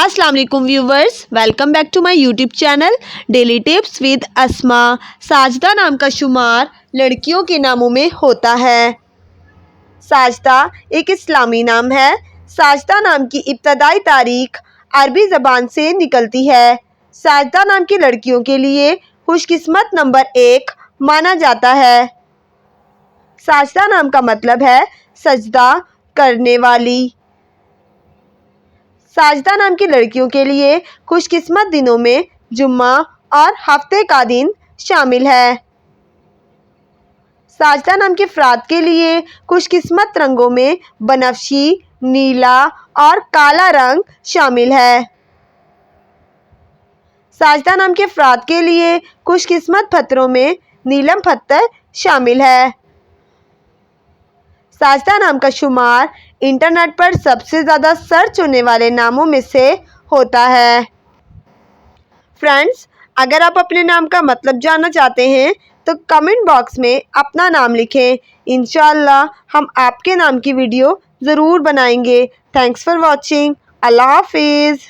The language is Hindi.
अस्सलाम वालेकुम viewers, welcome back to my YouTube channel daily tips with Asma. साजदा नाम का शुमार लड़कियों के नामों में होता है। साजदा एक इस्लामी नाम है। साजदा नाम की इब्तदाई तारीख अरबी ज़बान से निकलती है। साजदा नाम की लड़कियों के लिए खुशकिस्मत नंबर 1 माना जाता है। साजदा नाम का मतलब है सजदा करने वाली। साजदा नाम की लड़कियों के लिए खुशकिस्मत दिनों में जुम्मा और हफ्ते का दिन शामिल है। साजदा नाम के अफराद के लिए खुशकिस्मत रंगों में बनफशी, नीला और काला रंग शामिल है। साजदा नाम के अफराद के लिए खुशकिस्मत पत्थरों में नीलम पत्थर शामिल है। साजदा नाम का शुमार इंटरनेट पर सबसे ज़्यादा सर्च होने वाले नामों में से होता है। फ्रेंड्स, अगर आप अपने नाम का मतलब जानना चाहते हैं तो कमेंट बॉक्स में अपना नाम लिखें। इंशाअल्लाह हम आपके नाम की वीडियो ज़रूर बनाएंगे। Thanks for watching. अल्लाह हाफिज़।